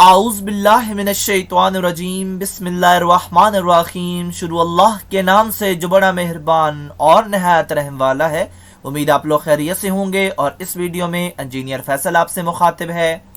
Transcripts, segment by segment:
आउज़ बिल्लाहि मिनश्शैतानिर्रजीम बिस्मिल्लाहिर्रहमानिर्रहीम। शुरू अल्लाह के नाम से जो बड़ा मेहरबान और नहायत रहम वाला है। उम्मीद आप लोग खैरियत से होंगे और इस वीडियो में इंजीनियर फैसल आपसे मुखातिब है।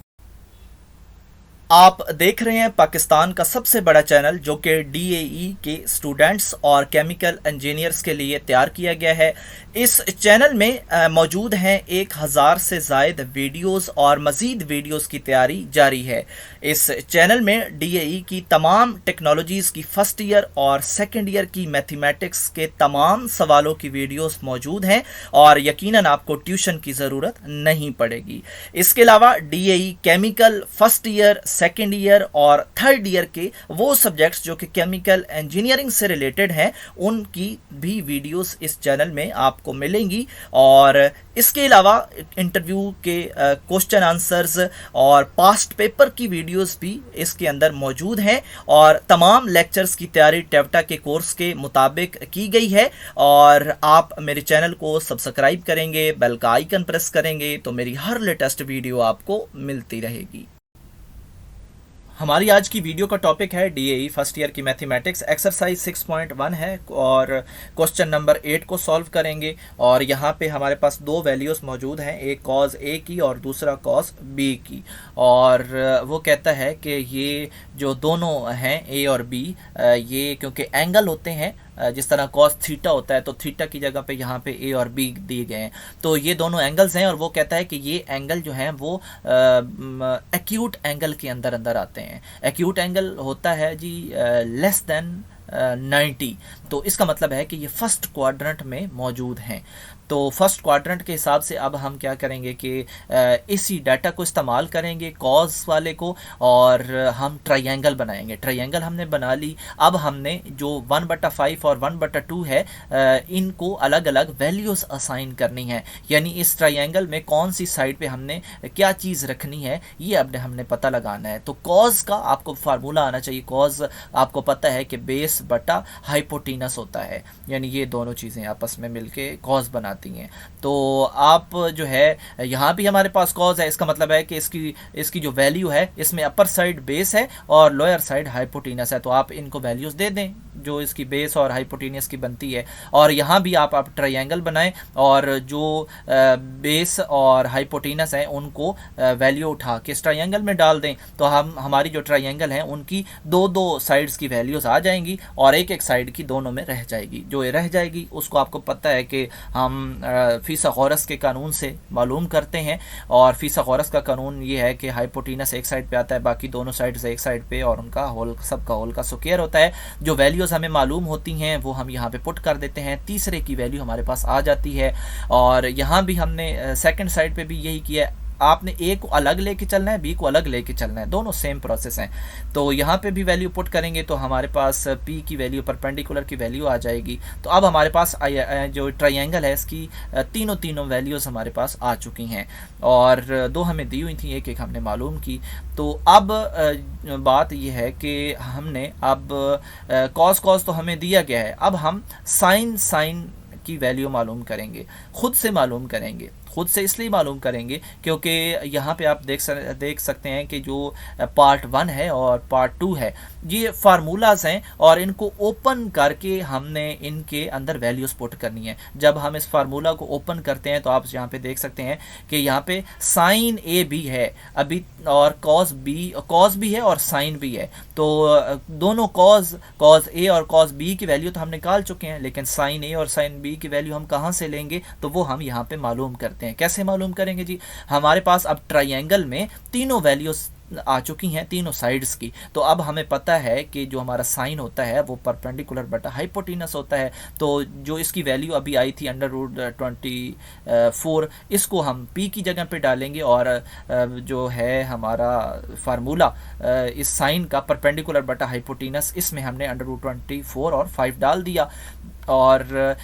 आप देख रहे हैं पाकिस्तान का सबसे बड़ा चैनल जो कि डीएई के स्टूडेंट्स और केमिकल इंजीनियर्स के लिए तैयार किया गया है। इस चैनल में मौजूद हैं 1000 से ज़ायद वीडियोस और मज़ीद वीडियोस की तैयारी जारी है। इस चैनल में डीएई की तमाम टेक्नोलॉजीज़ की फ़र्स्ट ईयर और सेकेंड ईयर की मैथमेटिक्स के तमाम सवालों की वीडियोस मौजूद हैं और यकीनन आपको ट्यूशन की ज़रूरत नहीं पड़ेगी। इसके अलावा DAE chemical first year, second year और थर्ड ईयर के वो सब्जेक्ट्स जो कि केमिकल इंजीनियरिंग से रिलेटेड हैं उनकी भी वीडियोस इस चैनल में आपको मिलेंगी। और इसके अलावा इंटरव्यू के क्वेश्चन आंसर्स और पास्ट पेपर की वीडियोस भी इसके अंदर मौजूद हैं और तमाम लेक्चर्स की तैयारी टेवटा के कोर्स के मुताबिक की गई है। और आप मेरे चैनल को सब्सक्राइब करेंगे, बेल का आइकन प्रेस करेंगे तो मेरी हर लेटेस्ट वीडियो आपको मिलती रहेगी। हमारी आज की वीडियो का टॉपिक है डीएई फर्स्ट ईयर की मैथमेटिक्स। एक्सरसाइज 6.1 है और क्वेश्चन नंबर 8 को सॉल्व करेंगे। और यहाँ पे हमारे पास दो वैल्यूज़ मौजूद हैं, एक कॉज ए की और दूसरा कॉज बी की। और वो कहता है कि ये जो दोनों हैं ए और बी, ये क्योंकि एंगल होते हैं, जिस तरह कॉस थीटा होता है तो थीटा की जगह पे यहाँ पे ए और बी दिए गए हैं, तो ये दोनों एंगल्स हैं। और वो कहता है कि ये एंगल जो हैं वो एक्यूट एंगल के अंदर अंदर आते हैं। एक्यूट एंगल होता है जी लेस देन 90। तो इसका मतलब है कि ये फर्स्ट क्वाड्रेंट में मौजूद हैं। तो फर्स्ट क्वाड्रेंट के हिसाब से अब हम क्या करेंगे कि इसी डाटा को इस्तेमाल करेंगे कॉज वाले को और हम ट्रायंगल बनाएंगे। ट्रायंगल हमने बना ली। अब हमने जो 1/5 और 1/2 है इनको अलग अलग वैल्यूज़ असाइन करनी है। यानी इस ट्रायंगल में कौन सी साइड पे हमने क्या चीज़ रखनी है ये अब हमने पता लगाना है। तो कॉज का आपको फार्मूला आना चाहिए। कॉज आपको पता है कि बेस बटा हाइपोटेनस होता है, यानी ये दोनों चीज़ें आपस में मिलके कॉज बनाती हैं। तो आप जो है यहाँ भी हमारे पास कॉज है, इसका मतलब है कि इसकी जो वैल्यू है इसमें अपर साइड बेस है और लोअर साइड हाइपोटेनस है। तो आप इनको वैल्यूज दे दें जो इसकी बेस और हाइपोटेनस की बनती है। और यहाँ भी आप ट्रायंगल बनाएं और जो बेस और हाइपोटेनस है उनको वैल्यू उठा के इस ट्रायंगल में डाल दें। तो हमारी जो ट्रायंगल है उनकी दो दो साइड्स की वैल्यूज आ जाएंगी और एक एक साइड की दोनों में रह जाएगी। जो ये रह जाएगी उसको आपको पता है कि हम फीसागोरस के कानून से मालूम करते हैं। और फीसागोरस का कानून ये है कि हाइपोटेनस एक साइड पे आता है, बाकी दोनों साइड से एक साइड पे, और उनका होल सबका होल का स्क्वायर होता है। जो वैल्यूज़ हमें मालूम होती हैं वो हम यहाँ पे पुट कर देते हैं, तीसरे की वैल्यू हमारे पास आ जाती है। और यहाँ भी हमने सेकंड साइड पे भी यही किया है। आपने ए को अलग लेके चलना है, बी को अलग लेके चलना है, दोनों सेम प्रोसेस हैं। तो यहाँ पे भी वैल्यू पुट करेंगे तो हमारे पास पी की वैल्यू परपेंडिकुलर की वैल्यू आ जाएगी। तो अब हमारे पास जो ट्रायंगल है इसकी तीनों वैल्यूज़ हमारे पास आ चुकी हैं और दो हमें दी हुई थी, एक एक हमने मालूम की। तो अब बात यह है कि हमने अब कॉस तो हमें दिया गया है, अब हम साइन की वैल्यू मालूम करेंगे, खुद से मालूम करेंगे। खुद से इसलिए मालूम करेंगे क्योंकि यहाँ पे आप देख सकते हैं कि जो पार्ट 1 है और पार्ट 2 है ये फार्मूलाज हैं और इनको ओपन करके हमने इनके अंदर वैल्यूज पुट करनी है। जब हम इस फार्मूला को ओपन करते हैं तो आप यहाँ पे देख सकते हैं कि यहाँ पे साइन ए भी है अभी और कॉस भी है और साइन भी है। तो दोनों कॉस ए और कॉस बी की वैल्यू तो हम निकाल चुके हैं, लेकिन साइन ए और साइन बी की वैल्यू हम कहाँ से लेंगे तो वो हम यहाँ पे मालूम करते हैं। कैसे मालूम करेंगे जी? हमारे पास अब ट्रायंगल में तीनों वैल्यूज आ चुकी हैं, तीनों साइड्स की। तो अब हमें पता है कि जो हमारा साइन होता है वो परपेंडिकुलर बटा हाइपोटेनस होता है। तो जो इसकी वैल्यू अभी आई थी √24, इसको हम p की जगह पे डालेंगे और जो है हमारा फार्मूला इस साइन का परपेंडिकुलर बटा हाइपोटेनस, इसमें हमने √24 और 5 डाल दिया। और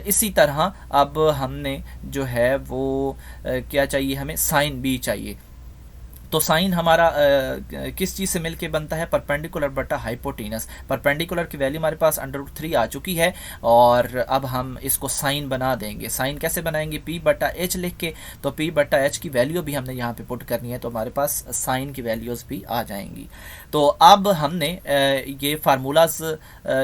इसी तरह अब हमने जो है वो क्या चाहिए, हमें साइन बी चाहिए। तो साइन हमारा किस चीज़ से मिलके बनता है, परपेंडिकुलर बटा हाइपोटेनस। परपेंडिकुलर की वैल्यू हमारे पास √3 आ चुकी है और अब हम इसको साइन बना देंगे। साइन कैसे बनाएंगे, p बटा h लिख के। तो p बटा h की वैल्यू भी हमने यहाँ पे पुट करनी है, तो हमारे पास साइन की वैल्यूज़ भी आ जाएंगी। तो अब हमने ये फार्मूलाज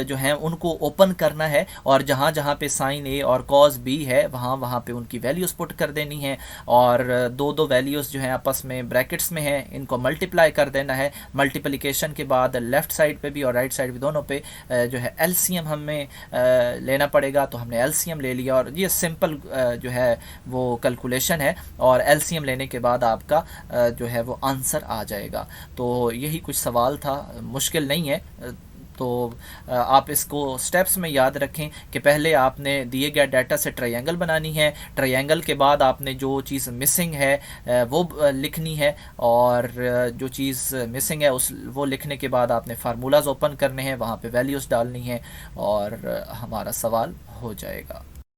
जो हैं उनको ओपन करना है और जहाँ जहाँ पे साइन a और कॉस b है वहाँ वहाँ पे उनकी वैल्यूज़ पुट कर देनी है और दो दो वैल्यूज़ जो हैं आपस में ब्रैकेट्स में है, इनको मल्टीप्लाई कर देना है। मल्टीप्लिकेशन के बाद लेफ़्ट साइड पे भी और राइट साइड भी दोनों पे जो है एलसीएम हमें लेना पड़ेगा, तो हमने एलसीएम ले लिया और ये सिंपल जो है वो कैलकुलेशन है और एलसीएम लेने के बाद आपका जो है वो आंसर आ जाएगा। तो यही कुछ सवाल था, मुश्किल नहीं है। तो आप इसको स्टेप्स में याद रखें कि पहले आपने दिए गए डाटा से ट्रायंगल बनानी है, ट्रायंगल के बाद आपने जो चीज़ मिसिंग है वो लिखनी है और जो चीज़ मिसिंग है वो लिखने के बाद आपने फार्मूलाज ओपन करने हैं, वहाँ पे वैल्यूज़ डालनी है और हमारा सवाल हो जाएगा।